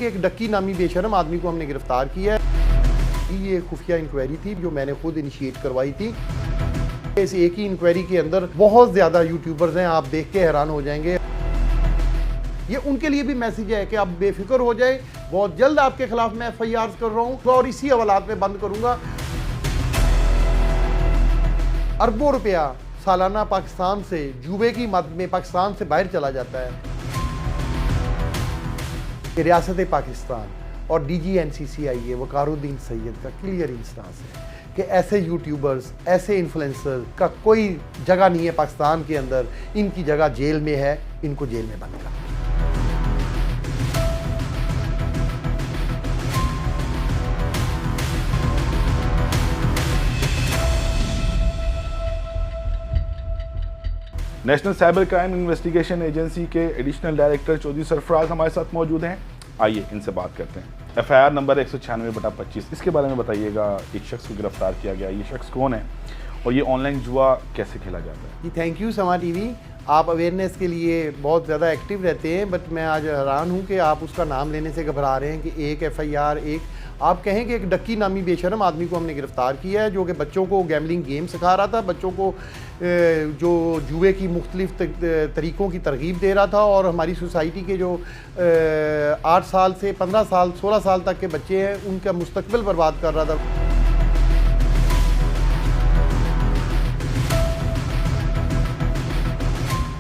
कि एक डक्की नामी बेशरम आदमी को हमने गिरफ्तार किया है। ये खुफिया इंक्वायरी थी जो मैंने खुद इनिशिएट करवाई थी। इस एक ही इंक्वायरी के अंदर बहुत ज़्यादा यूट्यूबर्स हैं, आप देख के हैरान हो जाएंगे। ये उनके लिए भी मैसेज है कि आप बेफिक्र हो जाए, बहुत जल्द आपके खिलाफ मैं FIR कर रहा हूँ और इसी हवालात में बंद करूँगा। अरबों रुपया सालाना पाकिस्तान से जुए की मद में पाकिस्तान से बाहर चला जाता है। रियासत पाकिस्तान और DG NCCI वकारुद्दीन सैयद का क्लियर इंस्टांस है कि ऐसे यूट्यूबर्स, ऐसे इन्फ्लुएंसर का कोई जगह नहीं है पाकिस्तान के अंदर। इनकी जगह जेल में है, इनको जेल में बंद कर। National cyber crime investigation agency के एडिशनल डायरेक्टर चौधरी सरफराज हमारे साथ मौजूद हैं। आइए इनसे बात करते हैं। FIR नंबर 196/25, इसके बारे में बताइएगा। एक शख्स को गिरफ्तार किया गया, ये शख्स कौन है और ये ऑनलाइन जुआ कैसे खेला जाता है? जी थैंक यू समा TV, आप अवेयरनेस के लिए बहुत ज़्यादा एक्टिव रहते हैं, बट मैं आज हैरान हूँ कि आप उसका नाम लेने से घबरा रहे हैं कि एक FIR एक आप कहें कि एक डक्की नामी बेशरम आदमी को हमने गिरफ़्तार किया है जो कि बच्चों को गैमलिंग गेम सिखा रहा था, बच्चों को जो जुए की मुख्तलिफ तरीक़ों की तरगीब दे रहा था। और हमारी सोसाइटी के जो 8 साल से 15 साल 16 साल तक के बच्चे हैं उनका मुस्तकबिल बर्बाद कर रहा था।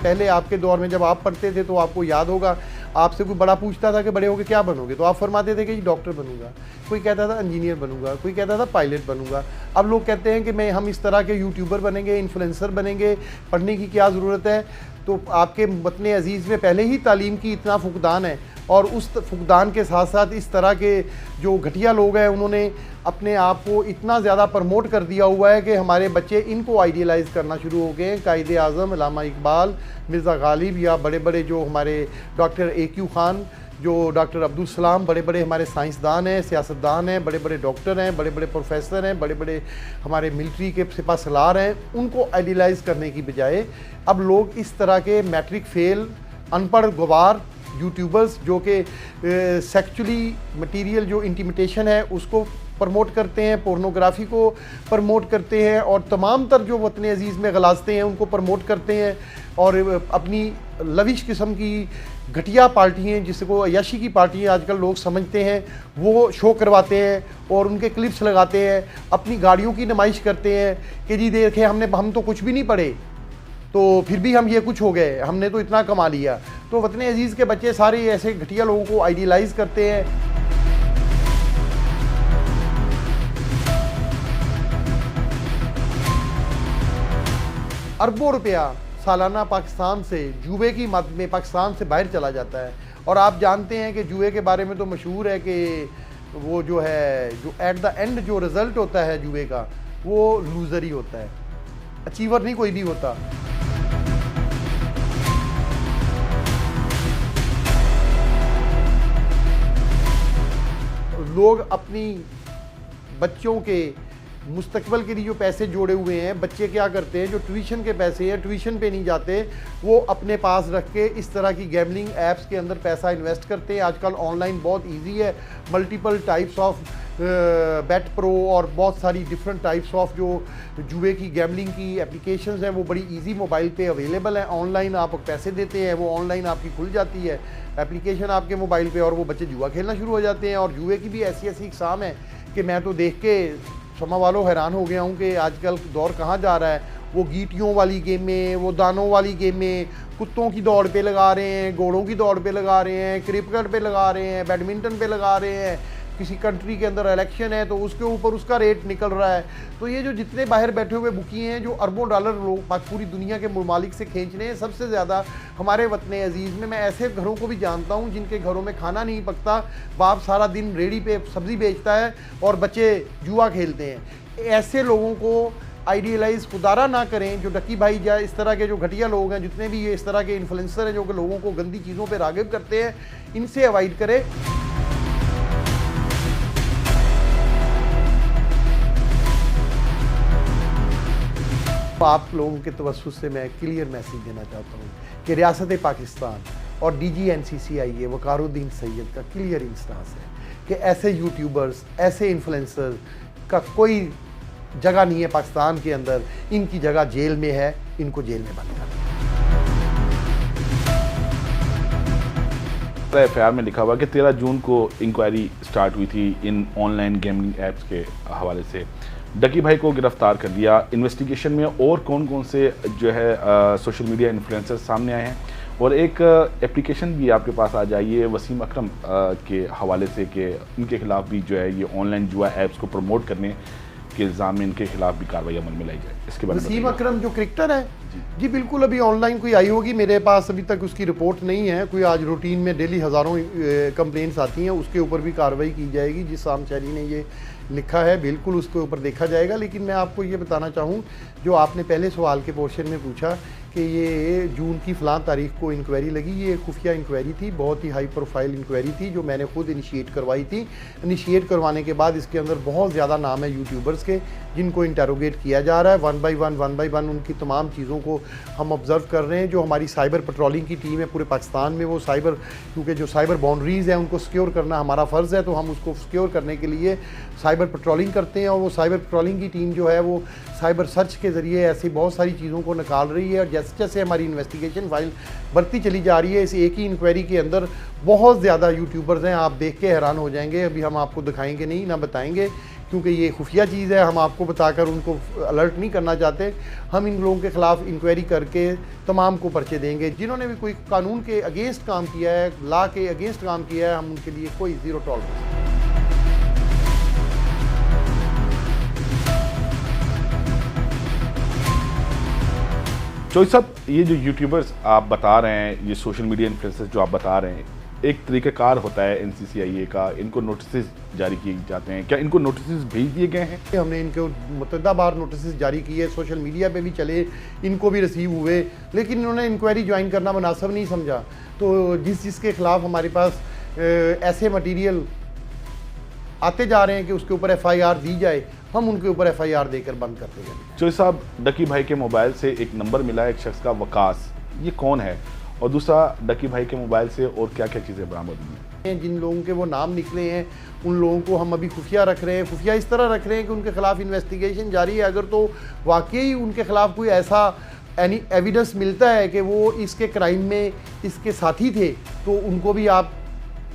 पहले आपके दौर में जब आप पढ़ते थे तो आपको याद होगा, आपसे कोई बड़ा पूछता था कि बड़े होके क्या बनोगे, तो आप फरमाते थे कि जी डॉक्टर बनूंगा, कोई कहता था इंजीनियर बनूंगा, कोई कहता था पायलट बनूंगा। अब लोग कहते हैं कि हम इस तरह के यूट्यूबर बनेंगे, इन्फ्लुएंसर बनेंगे, पढ़ने की क्या ज़रूरत है। तो आपके वतन अजीज़ में पहले ही तालीम की इतना फुकदान है और उस फुकदान के साथ साथ इस तरह के जो घटिया लोग हैं उन्होंने अपने आप को इतना ज़्यादा प्रमोट कर दिया हुआ है कि हमारे बच्चे इनको आइडियलाइज़ करना शुरू हो गए हैं। कायदे आज़म, अल्लामा इकबाल, मिर्ज़ा गालिब या बड़े बड़े जो हमारे डॉक्टर AQ खान, जो डॉक्टर अब्दुल सलाम, बड़े बड़े हमारे साइंसदान हैं, सियासतदान हैं, बड़े बड़े डॉक्टर हैं, बड़े बड़े प्रोफेसर हैं, बड़े बड़े हमारे मिलिट्री के सिपा सलार हैं, उनको आइडियलाइज़ करने की बजाय अब लोग इस तरह के मैट्रिक फेल, अनपढ़ गवार यूट्यूबर्स जो कि सेक्सुअली मटीरियल जो इंटिमिटेशन है उसको प्रमोट करते हैं, पोर्नोग्राफी को प्रमोट करते हैं और तमाम तर जो वतन अजीज़ में गलास्ते हैं उनको प्रमोट करते हैं और अपनी लविश किस्म की घटिया पार्टियाँ जिसको अयाशी की पार्टियाँ आजकल लोग समझते हैं वो शो करवाते हैं और उनके क्लिप्स लगाते हैं, अपनी गाड़ियों की नुमाइश करते हैं कि जी देखें हम तो कुछ भी नहीं पढ़े तो फिर भी हम ये कुछ हो गए, हमने तो इतना कमा लिया। तो वतन अजीज़ के बच्चे सारे ऐसे घटिया लोगों को आइडियलाइज़ करते हैं। अरबों रुपया सालाना पाकिस्तान से जुए की मद में पाकिस्तान से बाहर चला जाता है। और आप जानते हैं कि जुए के बारे में तो मशहूर है कि वो जो है जो एट द एंड जो रिज़ल्ट होता है जुए का वो लूज़र ही होता है, अचीवर नहीं कोई भी होता। लोग अपनी बच्चों के मुस्तकबिल के लिए जो पैसे जोड़े हुए हैं, बच्चे क्या करते हैं, जो ट्यूशन के पैसे हैं ट्यूशन पे नहीं जाते, वो अपने पास रख के इस तरह की गैमलिंग ऐप्स के अंदर पैसा इन्वेस्ट करते हैं। आजकल ऑनलाइन बहुत इजी है, multiple types of bet pro और बहुत सारी डिफरेंट टाइप्स ऑफ जो जुए की गैमलिंग की एप्लीकेशंस हैं वो बड़ी इजी मोबाइल पे अवेलेबल हैं। ऑनलाइन आप पैसे देते हैं, वो ऑनलाइन आपकी खुल जाती है एप्लीकेशन आपके मोबाइल पे और वो बच्चे जुआ खेलना शुरू हो जाते हैं। और जुए की भी ऐसी इकसाम है कि मैं तो देख के समा वालों हैरान हो गया हूँ कि आजकल दौर कहाँ जा रहा है। वो गीटियों वाली गेमें, वो दानों वाली गेमें, कुत्तों की दौड़ पे लगा रहे हैं, घोड़ों की दौड़ पे लगा रहे हैं, क्रिकेट पे लगा रहे हैं, बैडमिंटन पे लगा रहे हैं। किसी कंट्री के अंदर इलेक्शन है तो उसके ऊपर उसका रेट निकल रहा है। तो ये जो जितने बाहर बैठे हुए बुकी हैं जो अरबों डॉलर लोग पूरी दुनिया के ममालिक से खींच रहे हैं, सबसे ज़्यादा हमारे वतन अजीज़ में मैं ऐसे घरों को भी जानता हूँ जिनके घरों में खाना नहीं पकता, बाप सारा दिन रेडी पे सब्ज़ी बेचता है और बच्चे जुआ खेलते हैं। ऐसे लोगों को आइडियलाइज़ खुदारा ना करें। जो डक्की भाई या इस तरह के जो घटिया लोग हैं, जितने भी ये इस तरह के इन्फ्लुएंसर हैं जो कि लोगों को गंदी चीज़ों पर राग़िब करते हैं, इनसे अवॉइड करें। आप लोगों के तवज्जुह से मैं क्लियर मैसेज देना चाहता हूँ कि रियासत पाकिस्तान और DG NCCIA वकारुद्दीन सैयद का क्लियर इंस्टांस है कि ऐसे यूट्यूबर्स, ऐसे इन्फ्लुएंसर का कोई जगह नहीं है पाकिस्तान के अंदर, इनकी जगह जेल में है, इनको जेल में बंद कर। एफआईआर में लिखा हुआ कि 13 जून को इंक्वायरी स्टार्ट हुई थी इन ऑनलाइन गेमिंग ऐप्स के हवाले से। डकी भाई को गिरफ्तार कर दिया। इन्वेस्टिगेशन में और कौन कौन से जो है सोशल मीडिया इन्फ्लुएंसर सामने आए हैं, और एक एप्लीकेशन भी आपके पास आ जाइए वसीम अकरम के हवाले से कि इनके खिलाफ भी जो है ये ऑनलाइन जुआ ऐप्स को प्रमोट करने के इल्ज़ाम में इनके खिलाफ भी कार्रवाई अमल में लाई जाए। इसके बारे में वसीम अकरम जो क्रिकेटर है जी बिल्कुल, अभी ऑनलाइन कोई आई होगी, मेरे पास अभी तक उसकी रिपोर्ट नहीं है। कोई आज रूटीन में डेली हज़ारों कंप्लेंट्स आती हैं, उसके ऊपर भी कार्रवाई की जाएगी। जिस साम शहरी ने ये लिखा है बिल्कुल उसके ऊपर देखा जाएगा। लेकिन मैं आपको ये बताना चाहूँ, जो आपने पहले सवाल के पोर्शन में पूछा कि ये जून की फ़लाँ तारीख को इंक्वायरी लगी, ये खुफिया इंक्वायरी थी, बहुत ही हाई प्रोफाइल इंक्वायरी थी जो मैंने खुद इनिशिएट करवाई थी। इनिशिएट करवाने के बाद इसके अंदर बहुत ज़्यादा नाम है यूट्यूबर्स के जिनको इंटरोगेट किया जा रहा है। वन बाई वन उनकी तमाम चीज़ों को हम ऑब्ज़र्व कर रहे हैं। जो हमारी साइबर पेट्रोलिंग की टीम है पूरे पाकिस्तान में, वो साइबर, क्योंकि जो साइबर बाउंड्रीज़ हैं उनको सिक्योर करना हमारा फ़र्ज़ है, तो हम उसको सिक्योर करने के लिए साइबर पेट्रोलिंग करते हैं। और वो साइबर पेट्रोलिंग की टीम जो है वो साइबर सर्च के ज़रिए ऐसी बहुत सारी चीज़ों को निकाल रही है। और जैसे जैसे हमारी इन्वेस्टिगेशन फाइल बढ़ती चली जा रही है, इस एक ही इंक्वायरी के अंदर बहुत ज़्यादा यूट्यूबर्स हैं, आप देख के हैरान हो जाएंगे। अभी हम आपको दिखाएंगे नहीं, ना बताएंगे, क्योंकि ये खुफिया चीज़ है, हम आपको बताकर उनको अलर्ट नहीं करना चाहते। हम इन लोगों के ख़िलाफ़ इंक्वायरी करके तमाम को पर्चे देंगे। जिन्होंने भी कोई कानून के अगेंस्ट काम किया है, लॉ के अगेंस्ट काम किया है, हम उनके लिए कोई ज़ीरो टॉलरेंस। चौधरी साहब, ये जो यूट्यूबर्स आप बता रहे हैं, ये सोशल मीडिया इन्फ्लुएंसर्स जो आप बता रहे हैं, एक तरीक़ाकार होता है NCCIA का, इनको नोटिस जारी किए जाते हैं, क्या इनको नोटिस भेज दिए गए हैं? हमने इनको मुतअद्दिद बार नोटिस जारी किए, सोशल मीडिया पे भी चले, इनको भी रिसीव हुए, लेकिन इन्होंने इंक्वायरी ज्वाइन करना मुनासिब नहीं समझा। तो जिसके ख़िलाफ़ हमारे पास ऐसे मटीरियल आते जा रहे हैं कि उसके ऊपर FIR दी जाए, हम उनके ऊपर FIR देकर बंद करते हैं। चौधरी साहब, डकी भाई के मोबाइल से एक नंबर मिला है एक शख्स का, वकास, ये कौन है? और दूसरा, डकी भाई के मोबाइल से और क्या क्या चीज़ें बरामद हुई हैं? जिन लोगों के वो नाम निकले हैं उन लोगों को हम अभी खुफिया रख रहे हैं। खुफिया इस तरह रख रहे हैं कि उनके ख़िलाफ़ इन्वेस्टिगेशन जारी है। अगर तो वाकई उनके ख़िलाफ़ कोई ऐसा एविडेंस मिलता है कि वो इसके क्राइम में इसके साथी थे, तो उनको भी आप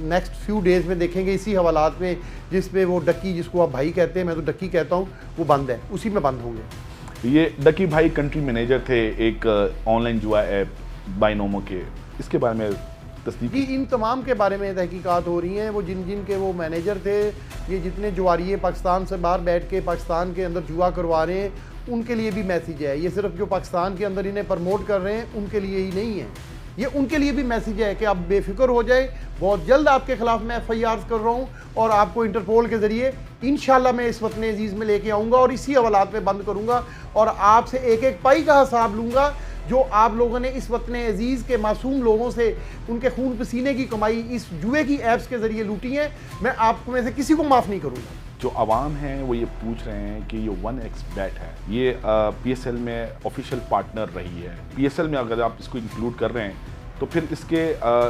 नेक्स्ट फ्यू डेज़ में देखेंगे इसी हवालात में, जिसमें वो डक्की, जिसको आप भाई कहते हैं, मैं तो डक्की कहता हूँ, वो बंद है, उसी में बंद होंगे। ये डकी भाई कंट्री मैनेजर थे एक ऑनलाइन जुआ ऐप बाइनोमो के, इसके बारे में तस्दीक? जी, इन तमाम के बारे में तहकीकात हो रही हैं। वो जिन के वो मैनेजर थे, ये जितने जुआरिये पाकिस्तान से बाहर बैठ के पाकिस्तान के अंदर जुआ करवा रहे हैं, उनके लिए भी मैसेज है। ये सिर्फ जो पाकिस्तान के अंदर इन्हें प्रमोट कर रहे हैं उनके लिए ही नहीं है, ये उनके लिए भी मैसेज है कि आप बेफिक्र हो जाए। बहुत जल्द आपके खिलाफ मैं FIR कर रहा हूँ और आपको इंटरपोल के ज़रिए इंशाल्लाह मैं इस वतन अजीज़ में लेके आऊँगा और इसी हवालात में बंद करूँगा और आपसे एक एक पाई का हिसाब लूँगा जो आप लोगों ने इस वतन अजीज़ के मासूम लोगों से उनके खून पसीने की कमाई इस जुए की ऐप्स के ज़रिए लूटी है। मैं आपको में से किसी को माफ़ नहीं करूँगा। जो आवाम है वो ये पूछ रहे हैं कि ये 1xBet है, ये PSL में ऑफिशियल पार्टनर रही है। PSL में अगर आप इसको इंक्लूड कर रहे हैं तो फिर इसके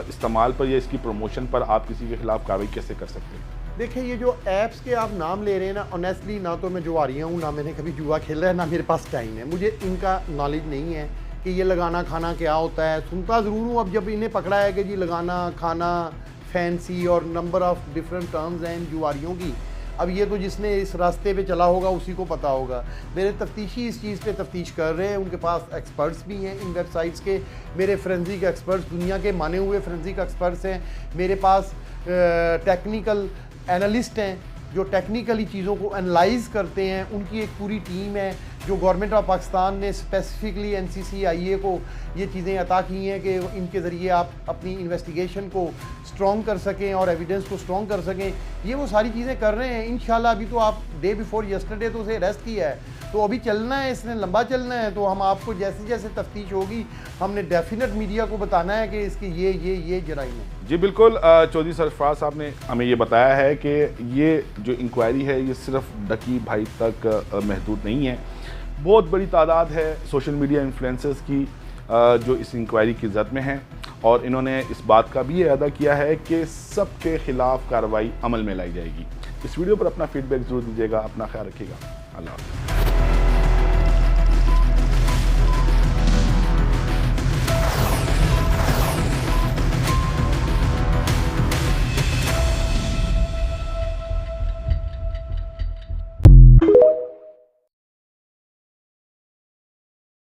इस्तेमाल पर या इसकी प्रमोशन पर आप किसी के खिलाफ कार्रवाई कैसे कर सकते हैं? देखिए, ये जो ऐप्स के आप नाम ले रहे हैं ना, ऑनेस्टली ना तो मैं जुआरिया हूँ, ना मैंने कभी जुआ खेला है, ना मेरे पास टाइम है, मुझे इनका नॉलेज नहीं है कि ये लगाना खाना क्या होता है। सुनता ज़रूर हूँ, अब जब इन्हें पकड़ा है कि जी लगाना खाना फैंसी और नंबर ऑफ़ डिफरेंट टर्म्स हैं इन जुआरियों की, अब ये तो जिसने इस रास्ते पे चला होगा उसी को पता होगा। मेरे तफ्तीशी इस चीज़ पे तफ्तीश कर रहे हैं, उनके पास एक्सपर्ट्स भी हैं इन वेबसाइट्स के, मेरे फोरेंसिक एक्सपर्ट्स दुनिया के माने हुए फोरेंसिक एक्सपर्ट्स हैं, मेरे पास टेक्निकल एनालिस्ट हैं जो टेक्निकली चीज़ों को एनालाइज करते हैं, उनकी एक पूरी टीम है जो गवर्नमेंट ऑफ पाकिस्तान ने स्पेसिफिकली NCCIA को ये चीज़ें अता की हैं कि इनके ज़रिए आप अपनी इन्वेस्टिगेशन को स्ट्रॉन्ग कर सकें और एविडेंस को स्ट्रॉन्ग कर सकें। ये वो सारी चीज़ें कर रहे हैं इंशाल्लाह। अभी तो आप डे बिफोर यस्टरडे तो उसे अरेस्ट किया है, तो अभी चलना है, इसने लंबा चलना है। तो हम आपको जैसे जैसे तफ्तीश होगी हमने डेफिनेट मीडिया को बताना है कि इसके ये जराइम है। जी बिल्कुल, चौधरी सरफराज साहब ने हमें ये बताया है कि ये जो इंक्वायरी है ये सिर्फ डकी भाई तक महदूद नहीं है, बहुत बड़ी तादाद है सोशल मीडिया इन्फ्लुएंसर्स की जो इस इंक्वायरी की जद में हैं, और इन्होंने इस बात का भी अदा किया है कि सबके खिलाफ कार्रवाई अमल में लाई जाएगी। इस वीडियो पर अपना फीडबैक जरूर दीजिएगा। अपना ख्याल रखिएगा। अल्लाह हाफ़िज़।